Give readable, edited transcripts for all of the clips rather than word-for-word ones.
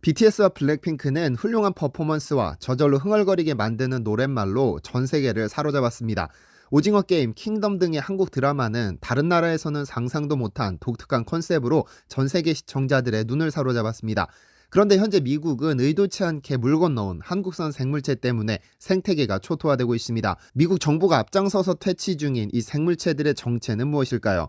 BTS와 블랙핑크는 훌륭한 퍼포먼스와 저절로 흥얼거리게 만드는 노랫말로 전 세계를 사로잡았습니다. 오징어 게임, 킹덤 등의 한국 드라마는 다른 나라에서는 상상도 못한 독특한 컨셉으로 전 세계 시청자들의 눈을 사로잡았습니다. 그런데 현재 미국은 의도치 않게 물 건너온 한국산 생물체 때문에 생태계가 초토화되고 있습니다. 미국 정부가 앞장서서 퇴치 중인 이 생물체들의 정체는 무엇일까요?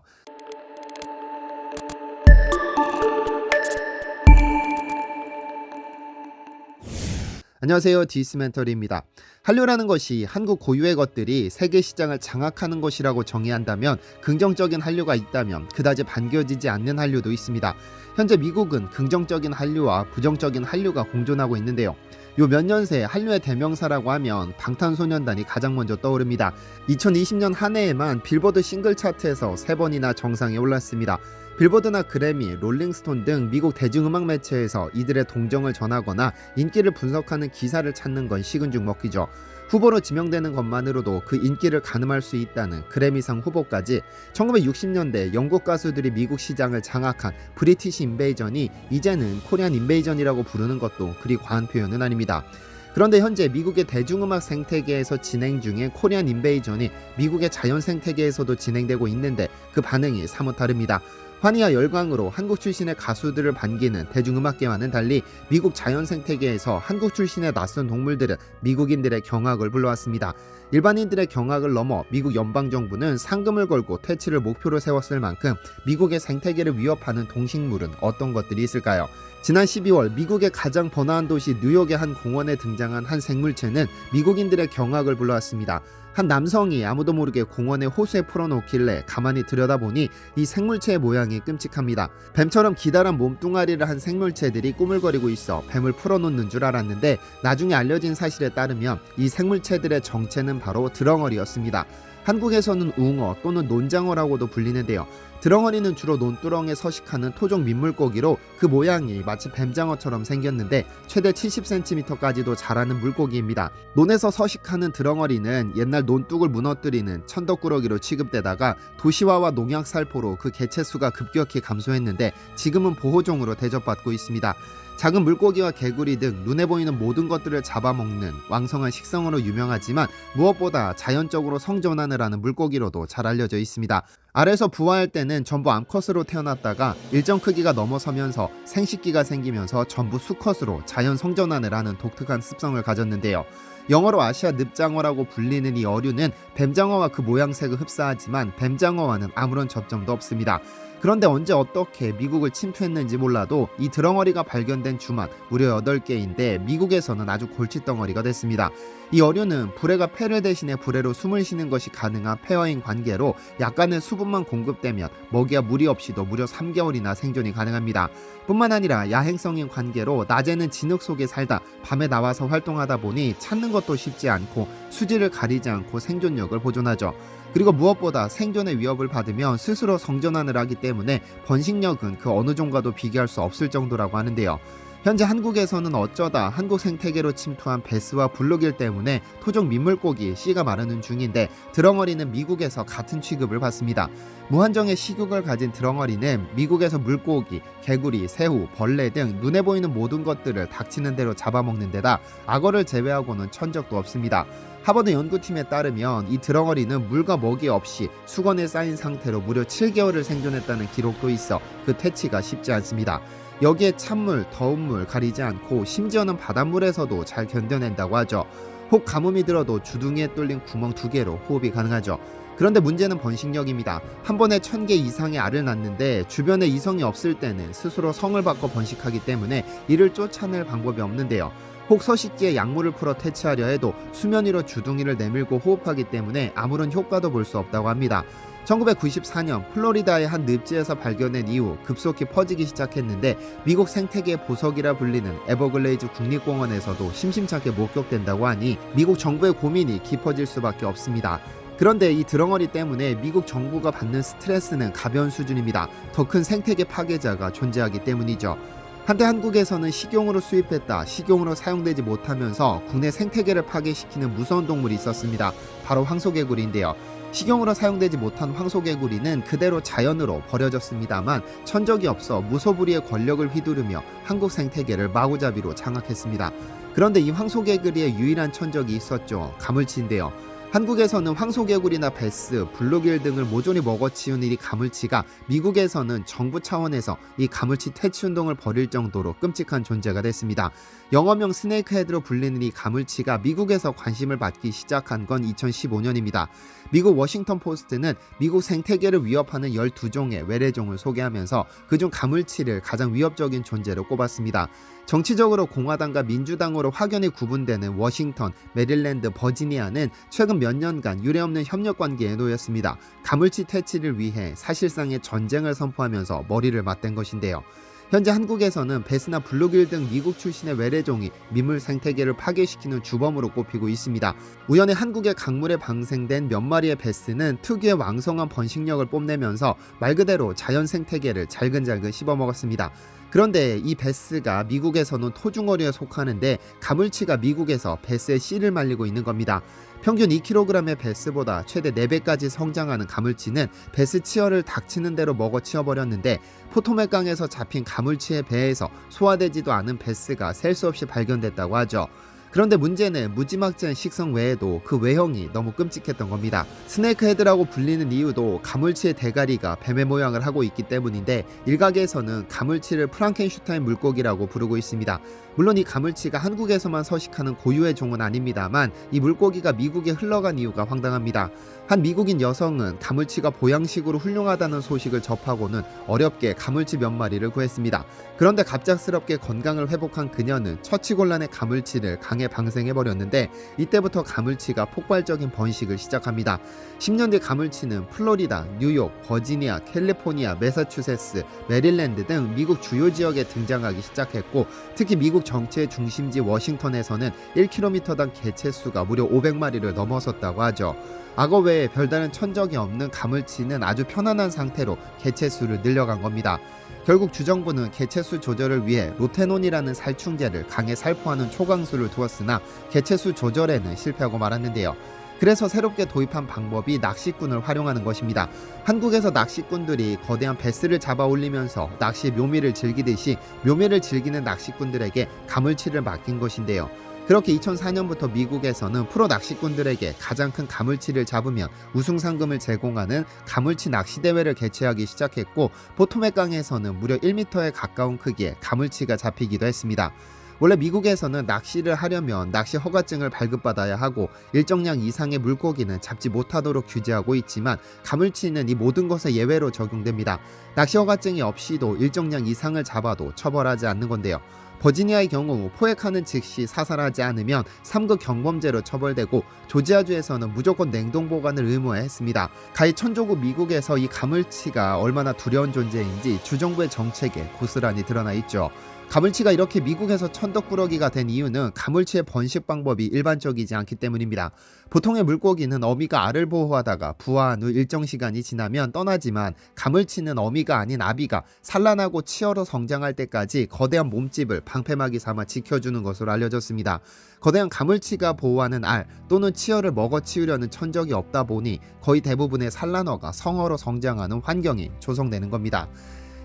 안녕하세요, 디스멘터리입니다. 한류라는 것이 한국 고유의 것들이 세계 시장을 장악하는 것이라고 정의한다면, 긍정적인 한류가 있다면 그다지 반겨지지 않는 한류도 있습니다. 현재 미국은 긍정적인 한류와 부정적인 한류가 공존하고 있는데요. 요 몇 년 새 한류의 대명사라고 하면 방탄소년단이 가장 먼저 떠오릅니다. 2020년 한 해에만 빌보드 싱글 차트에서 3번이나 정상에 올랐습니다. 빌보드나 그래미, 롤링스톤 등 미국 대중음악 매체에서 이들의 동정을 전하거나 인기를 분석하는 기사를 찾는 건 식은 죽 먹기죠. 후보로 지명되는 것만으로도 그 인기를 가늠할 수 있다는 그래미상 후보까지 1960년대 영국 가수들이 미국 시장을 장악한 브리티시 인베이전이 이제는 코리안 인베이전이라고 부르는 것도 그리 과한 표현은 아닙니다. 그런데 현재 미국의 대중음악 생태계에서 진행 중인 코리안 인베이전이 미국의 자연 생태계에서도 진행되고 있는데 그 반응이 사뭇 다릅니다. 환희와 열광으로 한국 출신의 가수들을 반기는 대중음악계와는 달리 미국 자연 생태계에서 한국 출신의 낯선 동물들은 미국인들의 경악을 불러왔습니다. 일반인들의 경악을 넘어 미국 연방정부는 상금을 걸고 퇴치를 목표로 세웠을 만큼 미국의 생태계를 위협하는 동식물은 어떤 것들이 있을까요? 지난 12월 미국의 가장 번화한 도시 뉴욕의 한 공원에 등장한 한 생물체는 미국인들의 경악을 불러왔습니다. 한 남성이 아무도 모르게 공원의 호수에 풀어놓길래 가만히 들여다보니 이 생물체의 모양이 끔찍합니다. 뱀처럼 기다란 몸뚱아리를 한 생물체들이 꾸물거리고 있어 뱀을 풀어놓는 줄 알았는데, 나중에 알려진 사실에 따르면 이 생물체들의 정체는 바로 드렁어리였습니다. 한국에서는 웅어 또는 논장어라고도 불리는데요. 드렁어리는 주로 논두렁에 서식하는 토종 민물고기로 그 모양이 마치 뱀장어처럼 생겼는데 최대 70cm까지도 자라는 물고기입니다. 논에서 서식하는 드렁어리는 옛날 논둑을 무너뜨리는 천덕꾸러기로 취급되다가 도시화와 농약 살포로 그 개체수가 급격히 감소했는데 지금은 보호종으로 대접받고 있습니다. 작은 물고기와 개구리 등 눈에 보이는 모든 것들을 잡아먹는 왕성한 식성으로 유명하지만 무엇보다 자연적으로 성전환을 하는 물고기로도 잘 알려져 있습니다. 알에서 부화할 때는 전부 암컷으로 태어났다가 일정 크기가 넘어서면서 생식기가 생기면서 전부 수컷으로 자연 성전환을 하는 독특한 습성을 가졌는데요. 영어로 아시아 늪장어라고 불리는 이 어류는 뱀장어와 그 모양색을 흡사하지만 뱀장어와는 아무런 접점도 없습니다. 그런데 언제 어떻게 미국을 침투했는지 몰라도 이 드렁어리가 발견된 주만 무려 8개인데 미국에서는 아주 골칫덩어리가 됐습니다. 이 어류는 불해가 폐를 대신해 불해로 숨을 쉬는 것이 가능한 폐어인 관계로 약간의 수분만 공급되면 먹이와 물이 없이도 무려 3개월이나 생존이 가능합니다. 뿐만 아니라 야행성인 관계로 낮에는 진흙 속에 살다 밤에 나와서 활동하다 보니 찾는 것도 쉽지 않고 수질을 가리지 않고 생존력을 보존하죠. 그리고 무엇보다 생존의 위협을 받으면 스스로 성전환을 하기 때문에 번식력은 그 어느 종과도 비교할 수 없을 정도라고 하는데요. 현재 한국에서는 어쩌다 한국 생태계로 침투한 베스와 블루길 때문에 토종 민물고기 씨가 마르는 중인데, 드렁어리는 미국에서 같은 취급을 받습니다. 무한정의 식욕을 가진 드렁어리는 미국에서 물고기, 개구리, 새우, 벌레 등 눈에 보이는 모든 것들을 닥치는 대로 잡아먹는 데다 악어를 제외하고는 천적도 없습니다. 하버드 연구팀에 따르면 이 드렁어리는 물과 먹이 없이 수건에 쌓인 상태로 무려 7개월을 생존했다는 기록도 있어 그 퇴치가 쉽지 않습니다. 여기에 찬물, 더운 물 가리지 않고 심지어는 바닷물에서도 잘 견뎌낸다고 하죠. 혹 가뭄이 들어도 주둥이에 뚫린 구멍 2개로 호흡이 가능하죠. 그런데 문제는 번식력입니다. 한 번에 1000개 이상의 알을 낳는데 주변에 이성이 없을 때는 스스로 성을 바꿔 번식하기 때문에 이를 쫓아낼 방법이 없는데요. 혹 서식지에 약물을 풀어 퇴치하려 해도 수면 위로 주둥이를 내밀고 호흡하기 때문에 아무런 효과도 볼 수 없다고 합니다. 1994년 플로리다의 한 늪지에서 발견된 이후 급속히 퍼지기 시작했는데 미국 생태계의 보석이라 불리는 에버글레이즈 국립공원에서도 심심찮게 목격된다고 하니 미국 정부의 고민이 깊어질 수밖에 없습니다. 그런데 이 드렁어리 때문에 미국 정부가 받는 스트레스는 가벼운 수준입니다. 더 큰 생태계 파괴자가 존재하기 때문이죠. 한때 한국에서는 식용으로 수입했다 식용으로 사용되지 못하면서 국내 생태계를 파괴시키는 무서운 동물이 있었습니다. 바로 황소개구리인데요. 식용으로 사용되지 못한 황소개구리는 그대로 자연으로 버려졌습니다만 천적이 없어 무소불위의 권력을 휘두르며 한국 생태계를 마구잡이로 장악했습니다. 그런데 이 황소개구리의 유일한 천적이 있었죠. 가물치인데요. 한국에서는 황소개구리나 베스, 블루길 등을 모조리 먹어치운 이 가물치가 미국에서는 정부 차원에서 이 가물치 퇴치 운동을 벌일 정도로 끔찍한 존재가 됐습니다. 영어명 스네이크 헤드로 불리는 이 가물치가 미국에서 관심을 받기 시작한 건 2015년입니다. 미국 워싱턴 포스트는 미국 생태계를 위협하는 12종의 외래종을 소개하면서 그중 가물치를 가장 위협적인 존재로 꼽았습니다. 정치적으로 공화당과 민주당으로 확연히 구분되는 워싱턴, 메릴랜드, 버지니아는 최근 몇 년간 유례없는 협력 관계에 놓였습니다. 가물치 퇴치를 위해 사실상의 전쟁을 선포하면서 머리를 맞댄 것인데요. 현재 한국에서는 베스나 블루길 등 미국 출신의 외래종이 민물 생태계를 파괴시키는 주범으로 꼽히고 있습니다. 우연히 한국의 강물에 방생된 몇 마리의 베스는 특유의 왕성한 번식력을 뽐내면서 말 그대로 자연 생태계를 잘근잘근 씹어먹었습니다. 그런데 이 베스가 미국에서는 토중어류에 속하는데 가물치가 미국에서 베스의 씨를 말리고 있는 겁니다. 평균 2kg의 베스보다 최대 4배까지 성장하는 가물치는 베스 치어를 닥치는 대로 먹어 치워버렸는데 포토맥강에서 잡힌 가물치의 배에서 소화되지도 않은 베스가 셀 수 없이 발견됐다고 하죠. 그런데 문제는 무지막지한 식성 외에도 그 외형이 너무 끔찍했던 겁니다. 스네이크 헤드라고 불리는 이유도 가물치의 대가리가 뱀의 모양을 하고 있기 때문인데 일각에서는 가물치를 프랑켄슈타인 물고기라고 부르고 있습니다. 물론 이 가물치가 한국에서만 서식하는 고유의 종은 아닙니다만 이 물고기가 미국에 흘러간 이유가 황당합니다. 한 미국인 여성은 가물치가 보양식으로 훌륭하다는 소식을 접하고는 어렵게 가물치 몇 마리를 구했습니다. 그런데 갑작스럽게 건강을 회복한 그녀는 처치곤란의 가물치를 강에 방생해버렸는데 이때부터 가물치가 폭발적인 번식을 시작합니다. 10년 뒤 가물치는 플로리다, 뉴욕, 버지니아, 캘리포니아, 매사추세츠, 메릴랜드 등 미국 주요 지역에 등장하기 시작했고 특히 미국 정치의 중심지 워싱턴에서는 1km당 개체수가 무려 500마리를 넘어섰다고 하죠. 악어 외에 별다른 천적이 없는 가물치는 아주 편안한 상태로 개체수를 늘려간 겁니다. 결국 주정부는 개체수 조절을 위해 로테논이라는 살충제를 강에 살포하는 초강수를 두었으나 개체수 조절에는 실패하고 말았는데요. 그래서 새롭게 도입한 방법이 낚시꾼을 활용하는 것입니다. 한국에서 낚시꾼들이 거대한 베스를 잡아 올리면서 낚시의 묘미를 즐기듯이 묘미를 즐기는 낚시꾼들에게 가물치를 맡긴 것인데요. 그렇게 2004년부터 미국에서는 프로 낚시꾼들에게 가장 큰 가물치를 잡으면 우승 상금을 제공하는 가물치 낚시 대회를 개최하기 시작했고 포토맥강에서는 무려 1m에 가까운 크기의 가물치가 잡히기도 했습니다. 원래 미국에서는 낚시를 하려면 낚시 허가증을 발급받아야 하고 일정량 이상의 물고기는 잡지 못하도록 규제하고 있지만 가물치는 이 모든 것에 예외로 적용됩니다. 낚시 허가증이 없이도 일정량 이상을 잡아도 처벌하지 않는 건데요. 버지니아의 경우 포획하는 즉시 사살하지 않으면 3급 경범죄로 처벌되고 조지아주에서는 무조건 냉동 보관을 의무화했습니다. 가히 천조국 미국에서 이 가물치가 얼마나 두려운 존재인지 주정부의 정책에 고스란히 드러나 있죠. 가물치가 이렇게 미국에서 천덕꾸러기가 된 이유는 가물치의 번식 방법이 일반적이지 않기 때문입니다. 보통의 물고기는 어미가 알을 보호하다가 부화한 후 일정 시간이 지나면 떠나지만 가물치는 어미가 아닌 아비가 산란하고 치어로 성장할 때까지 거대한 몸집을 방패막이 삼아 지켜주는 것으로 알려졌습니다. 거대한 가물치가 보호하는 알 또는 치어를 먹어치우려는 천적이 없다 보니 거의 대부분의 산란어가 성어로 성장하는 환경이 조성되는 겁니다.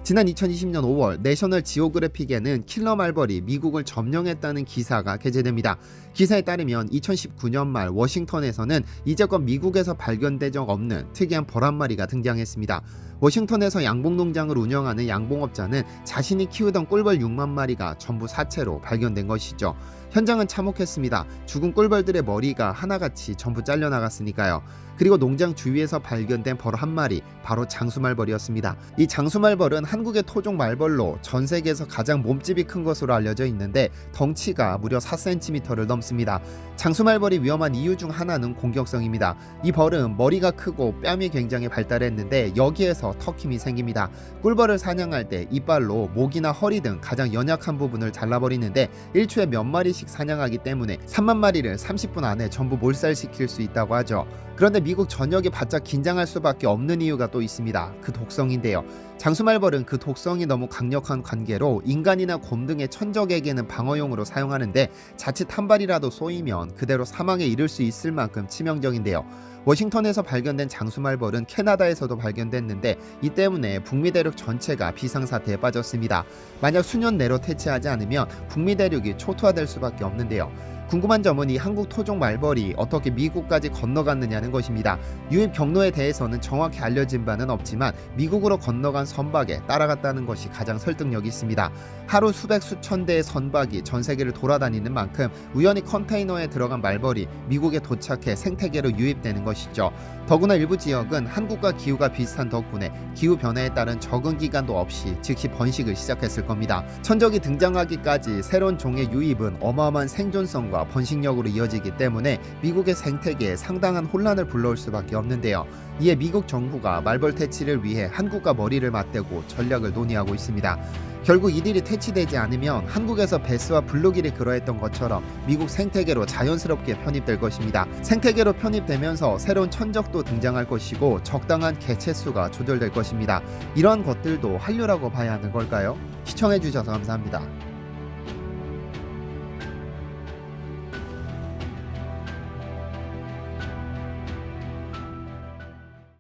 지난 2020년 5월 내셔널 지오그래픽에는 킬러 말벌이 미국을 점령했다는 기사가 게재됩니다. 기사에 따르면 2019년 말 워싱턴에서는 이제껏 미국에서 발견된 적 없는 특이한 벌 한 마리가 등장했습니다. 워싱턴에서 양봉농장을 운영하는 양봉업자는 자신이 키우던 꿀벌 6만 마리가 전부 사체로 발견된 것이죠. 현장은 참혹했습니다. 죽은 꿀벌들의 머리가 하나같이 전부 잘려나갔으니까요. 그리고 농장 주위에서 발견된 벌 한 마리, 바로 장수말벌이었습니다. 이 장수말벌은 한국의 토종 말벌로 전 세계에서 가장 몸집이 큰 것으로 알려져 있는데 덩치가 무려 4cm를 넘습니다. 장수말벌이 위험한 이유 중 하나는 공격성입니다. 이 벌은 머리가 크고 뺨이 굉장히 발달했는데 여기에서 턱힘이 생깁니다. 꿀벌을 사냥할 때 이빨로 목이나 허리 등 가장 연약한 부분을 잘라버리는데 일초에 몇 마리씩 사냥하기 때문에 3만 마리를 30분 안에 전부 몰살시킬 수 있다고 하죠. 그런데 미국 전역이 바짝 긴장할 수밖에 없는 이유가 또 있습니다. 그 독성인데요. 장수말벌은 그 독성이 너무 강력한 관계로 인간이나 곰 등의 천적에게는 방어용으로 사용하는데 자칫 한 발이라도 쏘이면 그대로 사망에 이를 수 있을 만큼 치명적인데요. 워싱턴에서 발견된 장수말벌은 캐나다에서도 발견됐는데 이 때문에 북미 대륙 전체가 비상사태에 빠졌습니다. 만약 수년 내로 퇴치하지 않으면 북미 대륙이 초토화될 수밖에 없는데요. 궁금한 점은 이 한국 토종 말벌이 어떻게 미국까지 건너갔느냐는 것입니다. 유입 경로에 대해서는 정확히 알려진 바는 없지만 미국으로 건너간 선박에 따라갔다는 것이 가장 설득력이 있습니다. 하루 수백 수천 대의 선박이 전 세계를 돌아다니는 만큼 우연히 컨테이너에 들어간 말벌이 미국에 도착해 생태계로 유입되는 것이죠. 더구나 일부 지역은 한국과 기후가 비슷한 덕분에 기후변화에 따른 적응 기간도 없이 즉시 번식을 시작했을 겁니다. 천적이 등장하기까지 새로운 종의 유입은 어마어마한 생존성과 번식력으로 이어지기 때문에 미국의 생태계에 상당한 혼란을 불러올 수밖에 없는데요. 이에 미국 정부가 말벌 퇴치를 위해 한국과 머리를 맞대고 전략을 논의하고 있습니다. 결국 이들이 퇴치되지 않으면 한국에서 베스와 블루길이 그러했던 것처럼 미국 생태계로 자연스럽게 편입될 것입니다. 생태계로 편입되면서 새로운 천적도 등장할 것이고 적당한 개체수가 조절될 것입니다. 이러한 것들도 한류라고 봐야 하는 걸까요? 시청해주셔서 감사합니다.